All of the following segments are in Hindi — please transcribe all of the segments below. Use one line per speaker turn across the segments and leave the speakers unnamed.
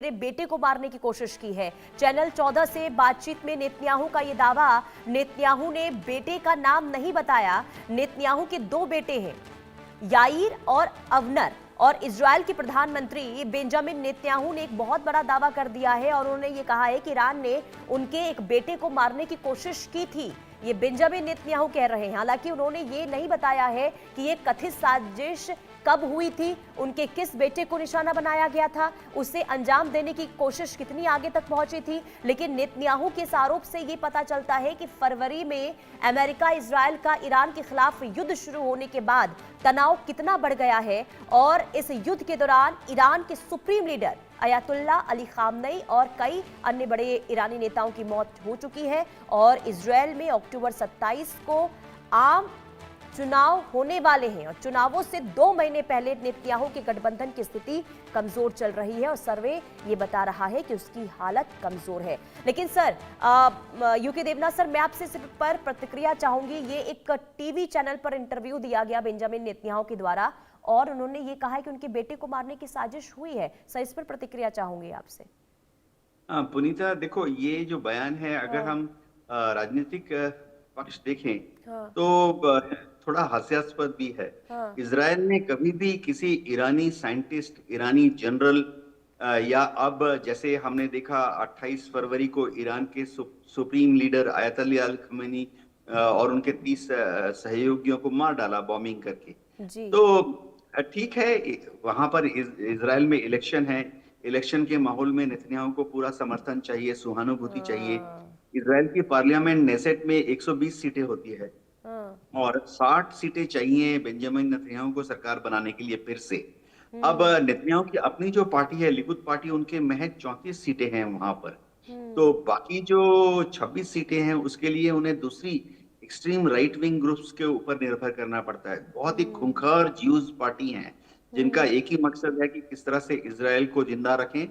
मेरे बेटे को मारने की कोशिश की है। चैनल 14 से बातचीत में नेतन्याहू का यह दावा। नेतन्याहू ने बेटे का नाम नहीं बताया। नेतन्याहू के दो बेटे हैं, याईर और अवनर, और इजराइल के प्रधानमंत्री बेंजामिन नेतन्याहू ने एक बहुत बड़ा दावा कर दिया है और उन्होंने ये कहा है कि ईरान ने उनके एक बेटे को मारने की कोशिश की थी। ये बेंजामिन नेतन्याहू कह रहे हैं। हालांकि उन्होंने ये नहीं बताया है कि ये कथित साजिश कब हुई थी, उनके किस बेटे को निशाना बनाया गया था, उसे अंजाम देने की कोशिश कितनी आगे तक पहुंची थी। लेकिन नेतन्याहू के इस आरोप से ये पता चलता है कि फरवरी में अमेरिका इजराइल का ईरान के खिलाफ युद्ध शुरू होने के बाद तनाव कितना बढ़ गया है और इस युद्ध के दौरान ईरान के supreme leader Ayatollah Ali Khamenei और कई अन्य बड़े ईरानी नेताओं की मौत हो चुकी है। और इजराइल में अक्टूबर 27 को आम चुनाव होने वाले हैं और चुनावों से 2 महीने पहले नेतन्याहू के गठबंधन की स्थिति कमजोर चल रही है और सर्वे ये बता रहा है कि उसकी हालत कमजोर है। लेकिन सर, यूके देवनाथ सर, मैं आपसे इस पर प्रतिक्रिया चाहूंगी। ये एक टीवी चैनल पर इंटरव्यू दिया गया बेंजामिन नेतन्याहू के द्वारा और उन्होंने ये कहा है कि उनके बेटे को मारने की साजिश हुई है। सर, इस पर प्रतिक्रिया चाहूंगी आपसे।
पुनीता, देखो, ये जो बयान है, अगर हम राजनीतिक पक्ष देखें
हाँ,
तो थोड़ा हास्यास्पद भी है।
हाँ,
इजराइल ने कभी भी किसी ईरानी साइंटिस्ट, ईरानी जनरल या अब जैसे हमने देखा 28 फरवरी को ईरान के supreme leader Ayatollah Ali Khamenei और उनके 30 सहयोगियों को मार डाला बॉम्बिंग करके।
जी,
तो ठीक है, वहां पर इजराइल में इलेक्शन है। इलेक्शन के माहौल में नेतन्याहू को पूरा समर्थन चाहिए, सहानुभूति चाहिए।
हाँ,
इजराइल की पार्लियामेंट नेसेट में 120 सीटें होती है
हाँ,
और 60 सीटें चाहिए बेंजामिन नेतन्याहू को सरकार बनाने के लिए फिर से। अब
हम्म,
नेतन्याहू की अपनी जो पार्टी है, लिकुद पार्टी, उनके महज 34 सीटें हैं वहां पर। तो
हम्म,
बाकी जो 26 सीटें हैं उसके लिए उन्हें दूसरी एक्सट्रीम राइट विंग ग्रुप्स के ऊपर निर्भर करना पड़ता है। बहुत ही
हम्म,
खूंखार ज्यूज पार्टी हैं जिनका
हम्म,
एक ही मकसद है कि किस तरह से इजराइल को जिंदा रखें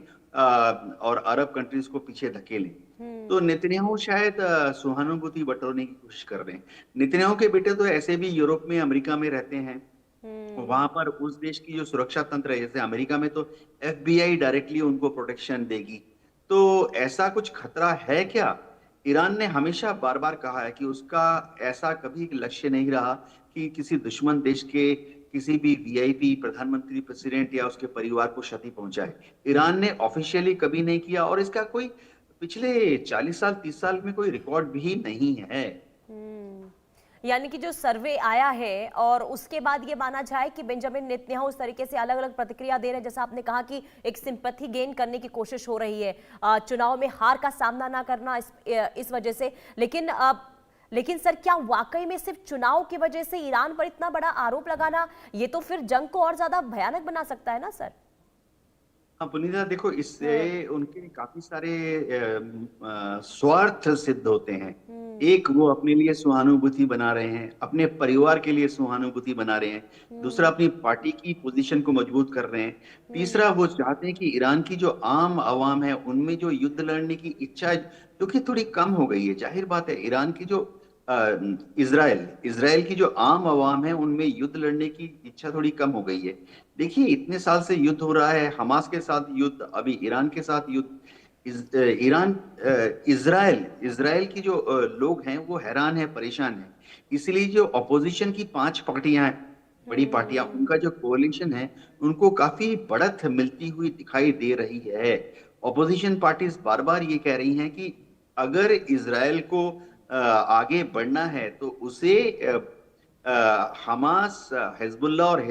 और अरब कंट्रीज को पीछे धकेलें। तो
हम्म,
नेतन्याहू शायद सहानुभूति बटोरने की कोशिश कर रहे हैं। नेतन्याहू के बेटे तो ऐसे भी यूरोप में, अमेरिका में रहते हैं।
हम्म,
वहां पर उस देश की जो सुरक्षा तंत्र है, जैसे अमेरिका में तो एफबीआई डायरेक्टली उनको प्रोटेक्शन देगी। तो ऐसा कुछ खतरा है क्या? ईरान ने हमेशा बार बार कहा है कि उसका ऐसा कभी लक्ष्य नहीं रहा कि किसी दुश्मन देश के किसी भी वीआईपी, प्रधानमंत्री, प्रेसिडेंट या उसके परिवार को क्षति पहुंचाए। ईरान ने ऑफिशियली कभी नहीं किया और इसका कोई पिछले 40 साल, 30 साल में कोई रिकॉर्ड भी नहीं है।
हम्म। यानी कि जो सर्वे आया है और उसके बाद ये माना जाए कि बेंजामिन नेतन्याहू उस तरीके से अलग अलग प्रतिक्रिया दे रहे हैं, जैसा आपने कहा कि एक सिंपैथी गेन करने की कोशिश हो रही है, चुनाव में हार का सामना ना करना इस वजह से। लेकिन सर, क्या वाकई में सिर्फ चुनाव की वजह से ईरान पर इतना बड़ा आरोप लगाना, ये तो फिर जंग को और ज्यादा भयानक बना सकता है ना सर?
हाँ पुनीता, देखो,
हाँ,
इससे उनके काफी सारे स्वार्थ सिद्ध होते हैं।
हम्म,
एक, वो अपने लिए सहानुभूति बना रहे हैं, अपने परिवार के लिए सहानुभूति बना रहे हैं। दूसरा,
हम्म,
अपनी पार्टी की पोजीशन को मजबूत कर रहे हैं।
हम्म,
तीसरा, वो चाहते हैं कि ईरान की जो आम आवाम है उनमें जो युद्ध लड़ने की इच्छा है, जो कि थोड़ी कम हो गई है। जाहिर बात है, ईरान की जो इजराइल इजराइल की जो आम आवाम है उनमें युद्ध लड़ने की इच्छा थोड़ी कम हो गई है। देखिए, इतने साल से युद्ध हो रहा है, हमास के साथ युद्ध, अभी ईरान के साथ युद्ध। ईरान, इजराइल इजराइल की जो लोग हैं वो हैरान है, परेशान है। इसलिए जो अपोजिशन की 5 पार्टियां हैं, बड़ी पार्टियां,
हम्म,
उनका जो कोalition है, उनको काफी बढ़त मिलती हुई दिखाई दे रही है। अपोजिशन पार्टीज बार बार ये कह रही हैं कि अगर इजराइल को आगे बढ़ना है तो उसे हमास, हिजबुल्लाह और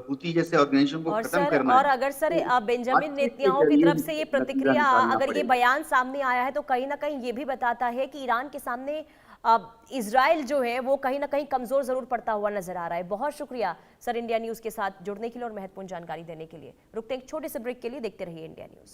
हुती जैसे ऑर्गेनाइजेशन को
और
खत्म
सर,
करना
और
है।
अगर सर
तो
बेंजामिन
बातचीत के
नेतन्याहू की
जरिए
तरफ से ये
नतीजा
प्रतिक्रिया,
निकालना
अगर ये
पड़ेगा।
बयान सामने आया है तो कहीं ना कहीं ये भी बताता है कि ईरान के सामने इजराइल जो है वो कहीं ना कहीं कमजोर जरूर पड़ता हुआ नजर आ रहा है। बहुत शुक्रिया सर इंडिया न्यूज के साथ जुड़ने के लिए और महत्वपूर्ण जानकारी देने के लिए। रुकते हैं एक छोटे से ब्रेक के लिए, देखते रहिए इंडिया न्यूज।